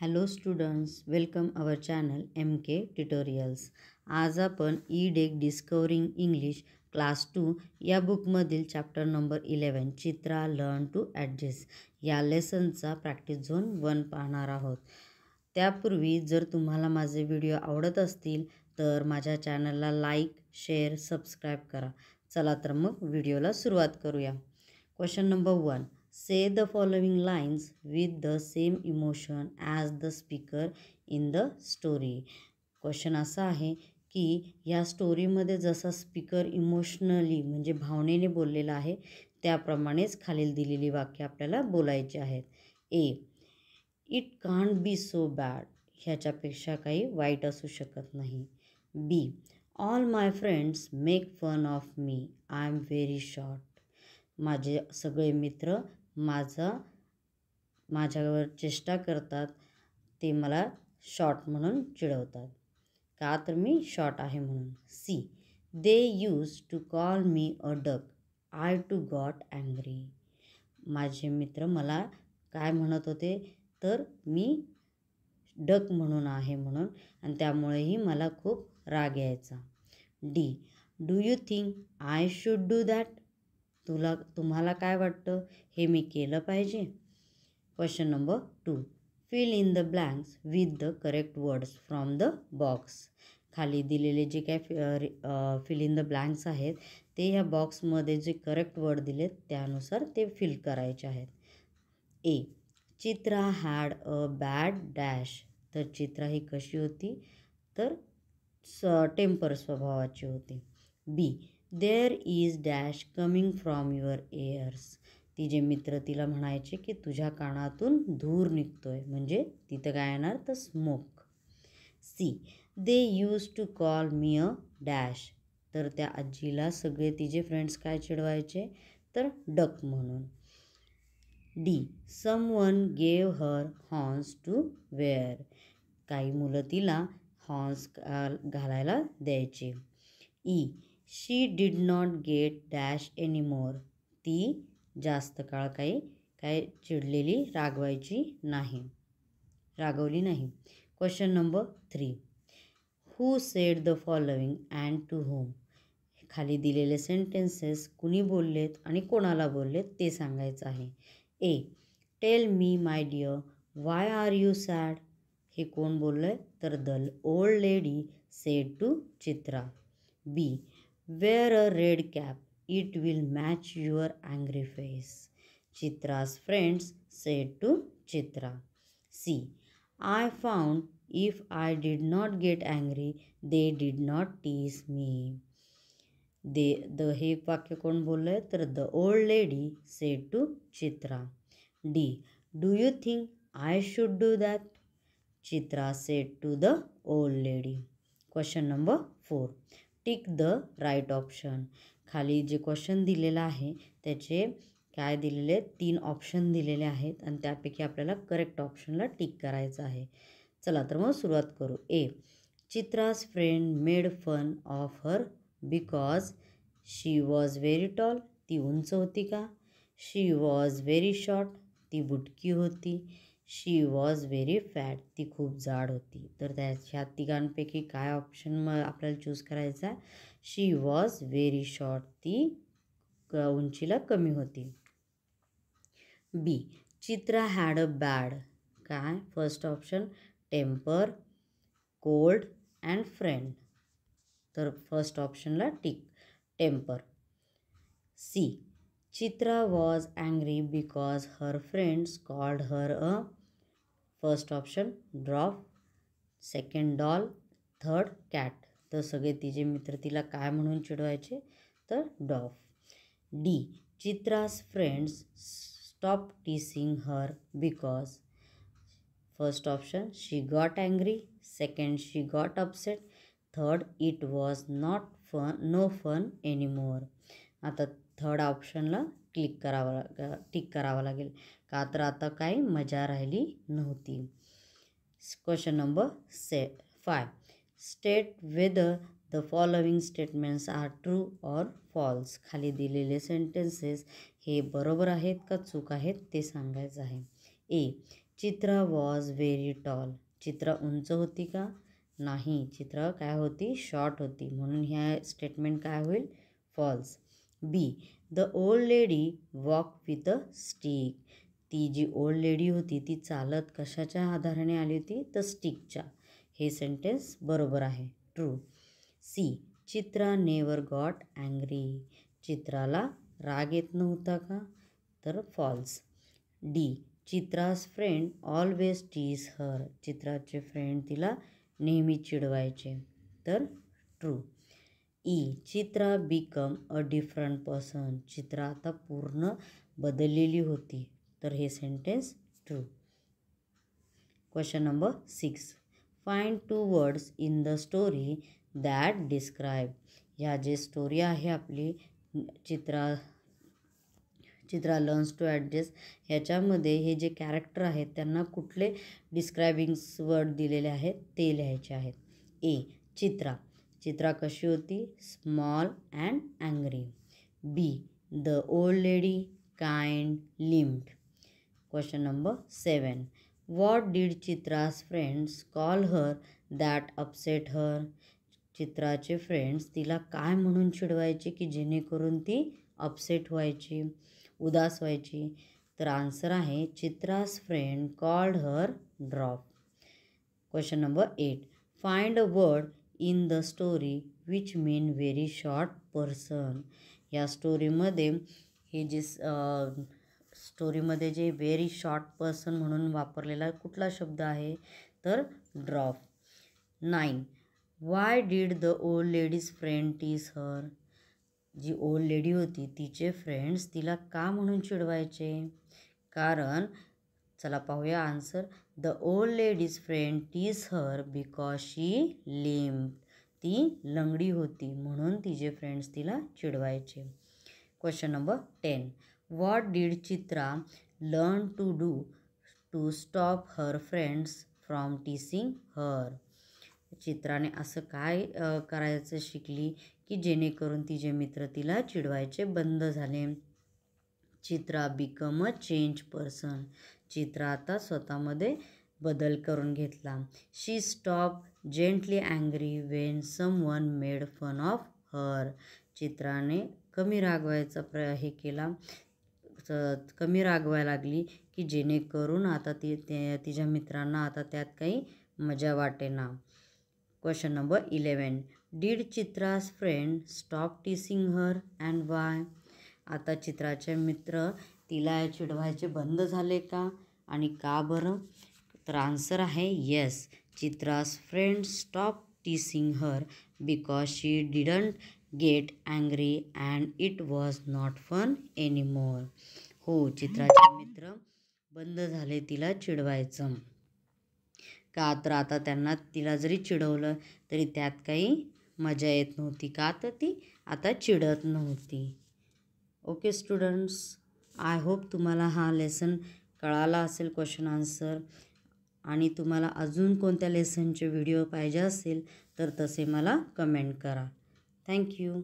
Hello students, welcome our channel MK tutorials. आज आपण ई-डेक डिस्कवरिंग इंग्लिश क्लास 2 या बुकमधील chapter number 11 Chitra learn to adjust या लेसनचा प्रॅक्टिस झोन 1 पाहणार आहोत. त्यापूर्वी जर तुम्हाला माझे व्हिडिओ आवडत असतील तर माझ्या चॅनलला लाईक, शेअर, सबस्क्राईब करा. चला तर मग व्हिडिओला सुरुवात करूया. Question number 1. Say the following lines with the same emotion as the speaker in the story. Question असा आहे की या स्टोरीमध्ये जसा स्पीकर इमोशनली म्हणजे भावनेने बोललेला आहे त्याप्रमाणेच खालील दिलेली वाक्य आपल्याला बोलायची आहेत. A. It can't be so bad. ह्याच्यापेक्षा काही वाईट असू शकत नाही. B. All my friends make fun of me. I am very short. माझे सगळे मित्र माझ्यावर चेष्टा करतात, ते मला शॉर्ट म्हणून चिडवतात का तर मी शॉर्ट आहे म्हणून. C. They use to call me a duck. I too got angry. माझे मित्र मला काय म्हणत होते तर मी डक म्हणून आहे म्हणून आणि त्यामुळेही मला खूप राग यायचा. D. Do you think I should do that. तुम्हाला काय वाटतं हे मी केलं पाहिजे. Question number 2. Fill in the blanks with the correct words from the box. खाली दिलेले जे काय फिल इन द ब्लँक्स आहेत ते ह्या बॉक्समध्ये जे करेक्ट वर्ड दिलेत त्यानुसार ते फिल करायचे आहेत. A. Chitra had a bad dash. तर चित्रा ही कशी होती तर टेम्पर स्वभावाची होती. B. There is dash coming from your ears. तिचे मित्र तिला म्हणायचे की तुझ्या कानातून धूर निघतोय म्हणजे तिथं काय येणार तर smoke. C. They use to call me a dash. तर त्या आजीला सगळे तिचे फ्रेंड्स काय चिडवायचे तर डक म्हणून. D. Someone gave her horns to wear. काही मुलं तिला हॉर्न्स घालायला द्यायचे. E. She did not get dash anymore. ती जास्त काळ काय चिडलेली रागवली नाही. Question number 3. Who said the following and to whom. खाली दिलेले सेंटेन्सेस कुणी बोललेत आणि कोणाला बोललेत ते सांगायचं आहे. A. Tell me my dear why are you sad. हे कोण बोललंय तर the old lady said to Chitra. B. Wear a red cap. It will match your angry face. Chitra's friends said to Chitra. C. I found if I did not get angry they did not tease me. हे वाक्य कोण बोललंय तर the old lady said to Chitra. D. Do you think I should do that. Chitra said to the old lady. Question number 4. Tick the right option. खाली जे question दिलेलं आहे त्याचे काय दिलेले 3 ऑप्शन दिलेले आहेत आणि त्यापैकी आपल्याला करेक्ट ऑप्शनला टिक करायचं आहे. चला तर मग सुरुवात करू. A. Chitra's friend made fun of her because she was very tall. ती उंच होती का. She was very short. ती बुटकी होती. She was very fat. ती खूप जाड होती. तर ह्या तिघांपैकी काय ऑप्शन आपल्याला चूज करायचा आहे. She was very short. ती उंचीला कमी होती. B. Chitra had a bad काय first option temper, cold and friend. तर फर्स्ट ऑप्शनला tick temper. C. Chitra was angry because her friends called her a first option drop, second doll, third cat. तर सगळे तिचे मित्र तिला काय म्हणून चिडवायचे तर dwarf. D. Chitra's friends stop teasing her because first option she got angry, second she got upset, third it was no fun anymore. आता थर्ड ऑप्शनला टिक करावं लागेल का तर आता काही मजा राहिली नव्हती. Question number 5. State whether the following statements are true or false. खाली दिलेले सेंटेन्सेस हे बरोबर आहेत का चूक आहेत ते सांगायचं आहे. ए. चित्रा वॉज व्हेरी टॉल. चित्रा उंच होती का? नाही, चित्रा काय होती? शॉर्ट होती. म्हणून ह्या स्टेटमेंट काय होईल? False. B. The old lady walk with a stick. ती जी ओल्ड लेडी होती ती चालत कशाच्या आधाराने आली होती? तर स्टिकच्या. हे सेंटेन्स बरोबर आहे, true. C. Chitra never got angry. चित्राला राग येत नव्हता का? तर false. D. Chitra's friend always tease her. चित्राचे फ्रेंड तिला नेहमी चिडवायचे, तर true. E. Chitra become a different person. Chitra आता पूर्ण बदललेली होती, तर हे sentence true. Question number 6. Find 2 words in the story that describe. ह्या जे स्टोरी आहे आपली चित्रा लर्न्स टू ॲडजस्ट, ह्याच्यामध्ये हे जे कॅरेक्टर आहेत त्यांना कुठले डिस्क्रायबिंग्स वर्ड दिलेले आहेत ते लिहायचे आहेत. ए. चित्रा. चित्रा कशी होती? Small and angry. B. The old lady kind limped. Question number 7. What did Chitra's friends call her that upset her. चित्राचे फ्रेंड्स तिला काय म्हणून चिडवायचे की जेणेकरून ती अपसेट व्हायची, उदास व्हायची? तर आन्सर आहे Chitra's friend called her drop. Question number 8. Find a word in the story which mean very short person. या स्टोरीमध्ये हे जे स्टोरीमध्ये जे व्हेरी शॉर्ट पर्सन म्हणून वापरलेला कुठला शब्द आहे? तर drop. 9. Why did the old lady's friend tease her. जी ओल्ड लेडी होती तिचे फ्रेंड्स तिला का म्हणून चिडवायचे? कारण चला पाहूया answer. The old lady's friend tease her because she limped. ती लंगडी होती म्हणून तिचे फ्रेंड्स तिला चिडवायचे. Question number 10. What did Chitra learn to do to stop her friends from teasing her. चित्राने असं काय करायचं शिकली की जेणेकरून तिचे मित्र तिला चिडवायचे बंद झाले? Chitra become a change person. Chitra आता स्वतःमध्ये बदल करून घेतला. She stop gently angry when someone made fun of her. चित्राने कमी रागवायचा हे केला, कमी रागवायला लागली की जेणेकरून आता तिच्या मित्रांना आता त्यात काही मजा वाटेना. Question number 11. Did Chitra's friend stop teasing her and why. आता चित्राचे मित्र तिला चिडवायचे बंद झाले का आणि का बरं? तर आन्सर आहे yes. Chitra's friend stop teasing her because she didn't get angry and it was not fun anymore. हो, चित्राचे मित्र बंद झाले तिला चिडवायचं का? तर आता त्यांना तिला जरी चिडवलं तरी त्यात काही मजा येत नव्हती का? तर ती आता चिडत नव्हती. ओके स्टुडंट्स, आय होप तुम्हाला हा लेसन कळाला असेल क्वेश्चन आन्सर. आणि तुम्हाला अजून कोणत्या लेसनचे व्हिडिओ पाहिजे असेल तर तसे मला कमेंट करा. थँक्यू.